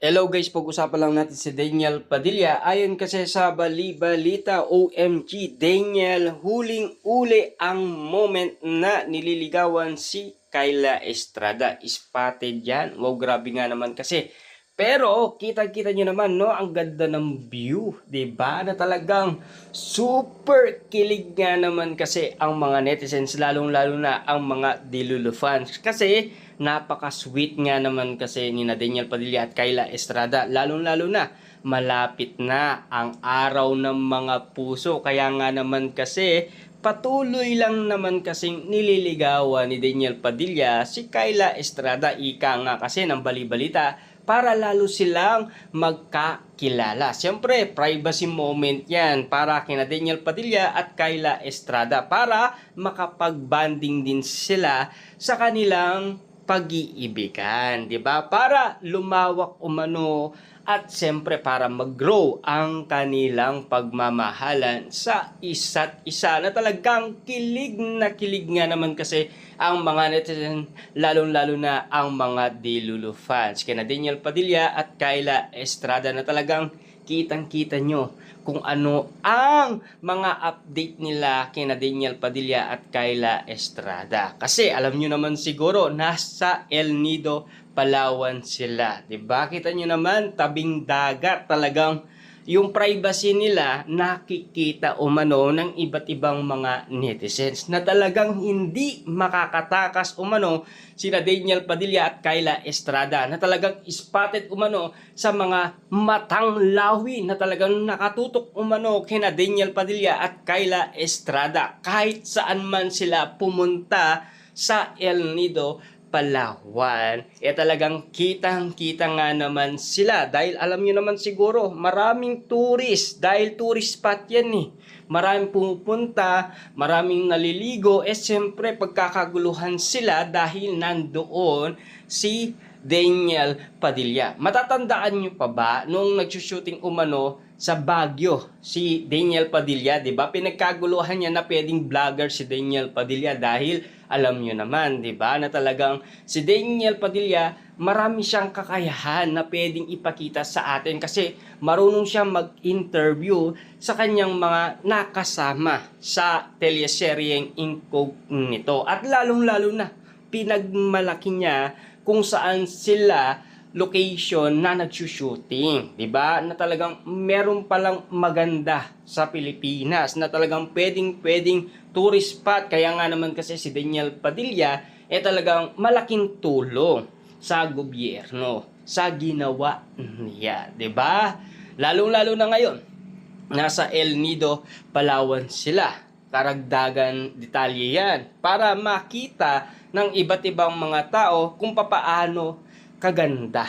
Hello guys, pag-usapan lang natin si Daniel Padilla. Ayon kasi sa bali-balita, OMG, Daniel, huling-uli ang moment na nililigawan si Kyla Estrada. Spotted yan. Wow, grabe nga naman kasi. Pero, kita-kita nyo naman, no? Ang ganda ng view, 'di ba? Na talagang super kilig nga naman kasi ang mga netizens, lalong-lalo na ang mga Dilulu fans. Kasi, napaka-sweet nga naman kasi ni Daniel Padilla at Kyla Estrada. Lalong-lalo na, malapit na ang araw ng mga puso. Kaya nga naman kasi, patuloy lang naman kasing nililigawan ni Daniel Padilla si Kyla Estrada. Ika nga kasi ng bali-balita para lalo silang magkakilala. Siyempre, privacy moment yan para kina Daniel Padilla at Kyla Estrada para makapag-banding din sila sa kanilang pag-iibigan, 'di ba? Para lumawak umano at siyempre para mag-grow ang kanilang pagmamahalan sa isa't isa na talagang kilig nga naman kasi ang mga netizen, lalong-lalo na ang mga Dilulu fans kina Daniel Padilla at Kyla Estrada na talagang kitang-kita nyo kung ano ang mga update nila kina Daniel Padilla at Kyla Estrada. Kasi alam nyo naman siguro, nasa El Nido, Palawan sila. Diba? Kita nyo naman, tabing dagat. Talagang yung privacy nila nakikita umano ng iba't ibang mga netizens na talagang hindi makakatakas umano sina Daniel Padilla at Kyla Estrada na talagang spotted umano sa mga matang lawi na talagang nakatutok umano kina Daniel Padilla at Kyla Estrada kahit saan man sila pumunta sa El Nido, Palawan, talagang kitang-kita nga naman sila dahil alam nyo naman siguro maraming tourist dahil tourist spot yan eh. Maraming pumupunta, maraming naliligo, siyempre pagkakaguluhan sila dahil nandoon si Daniel Padilla. Matatandaan nyo pa ba nung nagsushooting umano sa Baguio si Daniel Padilla, 'di ba? Pinagkaguluhan niya na pwedeng vlogger si Daniel Padilla dahil alam niyo naman, 'di ba, na talagang si Daniel Padilla marami siyang kakayahan na pwedeng ipakita sa atin kasi marunong siyang mag-interview sa kanyang mga nakasama sa teleseryeng Incognito. At lalong-lalo na pinagmalaki niya kung saan sila location na nagsushooting, 'di ba? Na talagang meron palang maganda sa Pilipinas na talagang pwedeng tourist spot. Kaya nga naman kasi si Daniel Padilla talagang malaking tulong sa gobyerno sa ginawa niya, 'di ba? Lalong-lalo na ngayon, nasa El Nido, Palawan sila. Karagdagan detalye yan para makita ng iba't ibang mga tao kung papaano kaganda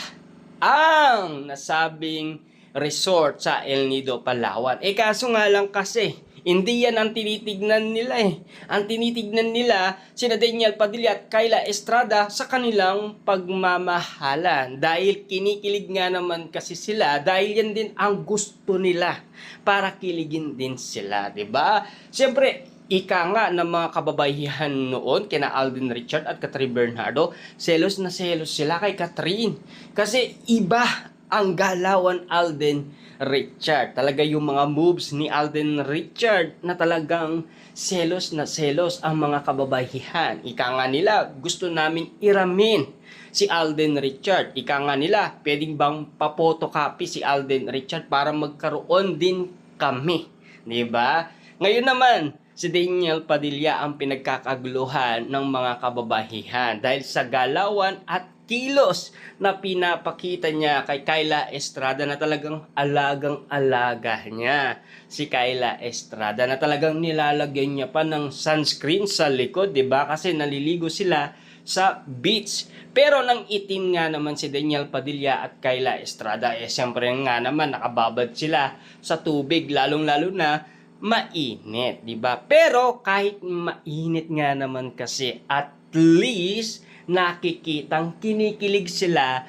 ang nasabing resort sa El Nido, Palawan. Kaso nga lang kasi, hindi yan ang tinitignan nila eh. Ang tinitignan nila sina Daniel Padilla at Kyla Estrada sa kanilang pagmamahalan. Dahil kinikilig nga naman kasi sila, dahil yan din ang gusto nila para kiligin din sila, 'di ba? Siyempre, ika nga ng mga kababaihan noon kina Alden Richard at Catherine Bernardo, selos na selos sila kay Catherine. Kasi iba ang galawan Alden Richard. Talaga yung mga moves ni Alden Richard na talagang selos na selos ang mga kababaihan. Ika nga nila, gusto namin iramin si Alden Richard. Ika nga nila, pwedeng bang papotocopy si Alden Richard para magkaroon din kami. 'Di ba? Ngayon naman, si Daniel Padilla ang pinagkakaguluhan ng mga kababaihan dahil sa galawan at kilos na pinapakita niya kay Kyla Estrada na talagang alagang-alaga niya si Kyla Estrada na talagang nilalagyan niya pa ng sunscreen sa likod, 'di ba? Kasi naliligo sila sa beach. Pero nang itim nga naman si Daniel Padilla at Kyla Estrada, siyempre nga naman nakababad sila sa tubig, lalong-lalo na mainit, 'di ba? Pero kahit mainit nga naman kasi, at least nakikitang kinikilig sila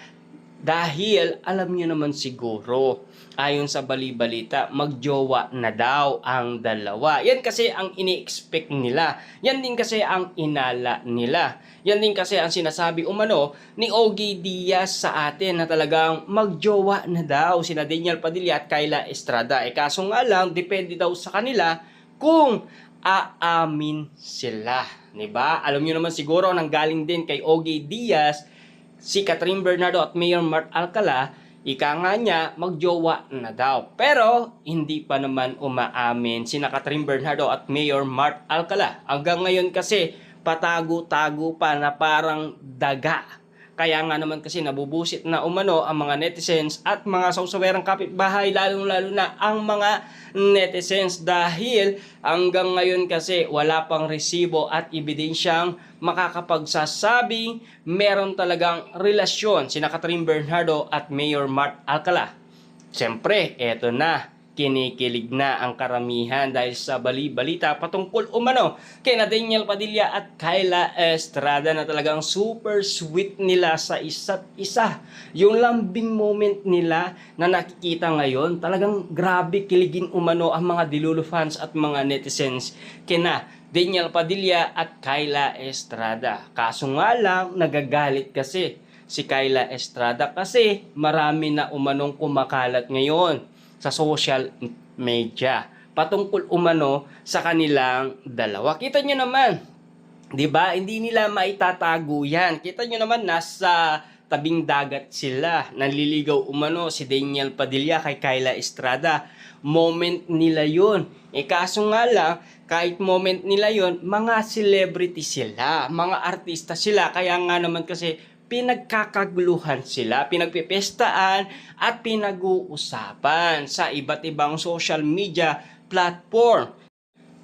Dahil alam niyo naman siguro, ayon sa bali-balita, magjowa na daw ang dalawa. Yan kasi ang ini-expect nila. Yan din kasi ang inala nila. Yan din kasi ang sinasabi umano ni Ogie Diaz sa atin na talagang magjowa na daw sina Daniel Padilla at Kyla Estrada. Kaso nga lang, depende daw sa kanila kung aamin sila. Diba? Alam niyo naman siguro nang galing din kay Ogie Diaz si Catherine Bernardo at Mayor Mart Alcala, ika nga niya, magjowa na daw. Pero, hindi pa naman umaamin sina Catherine Bernardo at Mayor Mart Alcala. Hanggang ngayon kasi, patago-tago pa na parang daga. Kaya nga naman kasi nabubusit na umano ang mga netizens at mga sausawerang kapitbahay, lalong-lalo na ang mga netizens dahil hanggang ngayon kasi wala pang resibo at ebidensyang makakapagsasabing meron talagang relasyon sina Catherine Bernardo at Mayor Mart Alcala. Siyempre, eto na. Kinikilig na ang karamihan dahil sa bali-balita patungkol umano kay Daniel Padilla at Kyla Estrada na talagang super sweet nila sa isa't isa. Yung lambing moment nila na nakikita ngayon, talagang grabe kiligin umano ang mga Dilulu fans at mga netizens kina Daniel Padilla at Kyla Estrada. Kaso nga lang, nagagalit kasi si Kyla Estrada kasi marami na umanong kumakalat ngayon sa social media patungkol umano sa kanilang dalawa. Kita nyo naman, 'di ba? Hindi nila maitatago 'yan. Kita nyo naman nasa tabing dagat sila. Nanliligaw umano si Daniel Padilla kay Kyla Estrada. Moment nila 'yon. Kaso nga lang, kahit moment nila 'yon, mga celebrity sila, mga artista sila. Kaya nga naman kasi pinagkakaguluhan sila, pinagpipestaan at pinag-uusapan sa iba't ibang social media platform.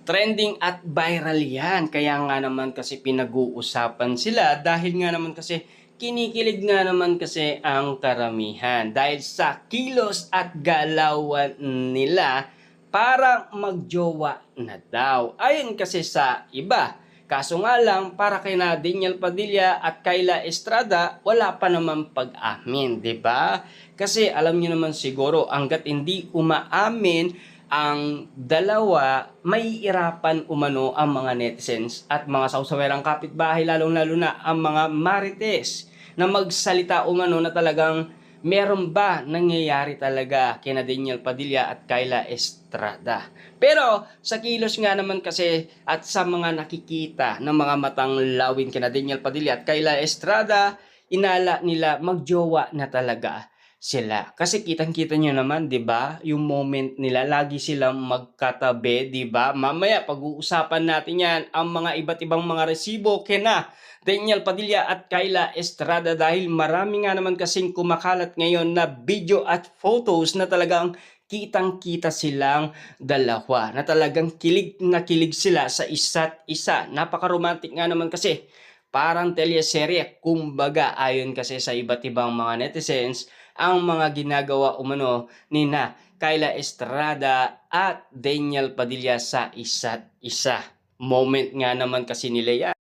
Trending at viral yan. Kaya nga naman kasi pinag-uusapan sila dahil nga naman kasi kinikilig nga naman kasi ang karamihan dahil sa kilos at galawan nila parang magjowa na daw. Ayon kasi sa iba. Kaso nga lang, para kay Daniel Padilla at Kyla Estrada, wala pa naman pag-amin, 'di ba? Kasi alam niyo naman siguro, hangga't hindi umaamin ang dalawa, maiirapan umano ang mga netizens at mga sausawerang kapitbahay, lalong-lalo na ang mga marites na magsalita umano na talagang meron ba nangyayari talaga kina Daniel Padilla at Kyla Estrada. Pero sa kilos nga naman kasi at sa mga nakikita ng mga matang lawin kina Daniel Padilla at Kyla Estrada, inala nila magjowa na talaga sila. Kasi kitang-kita nyo naman, 'di ba? Yung moment nila, lagi silang magkatabi, 'di ba? Mamaya pag-uusapan natin 'yan ang mga iba't ibang mga resibo kina Daniel Padilla at Kyla Estrada dahil marami nga naman kasing kumakalat ngayon na video at photos na talagang kitang-kita silang dalawa. Na talagang kilig na kilig sila sa isa't isa. Napaka-romantic nga naman kasi. Parang teleserye, kumbaga ayon kasi sa iba't ibang mga netizens, ang mga ginagawa umano ni Kyla Estrada at Daniel Padilla sa isa't isa. Moment nga naman kasi nila yan.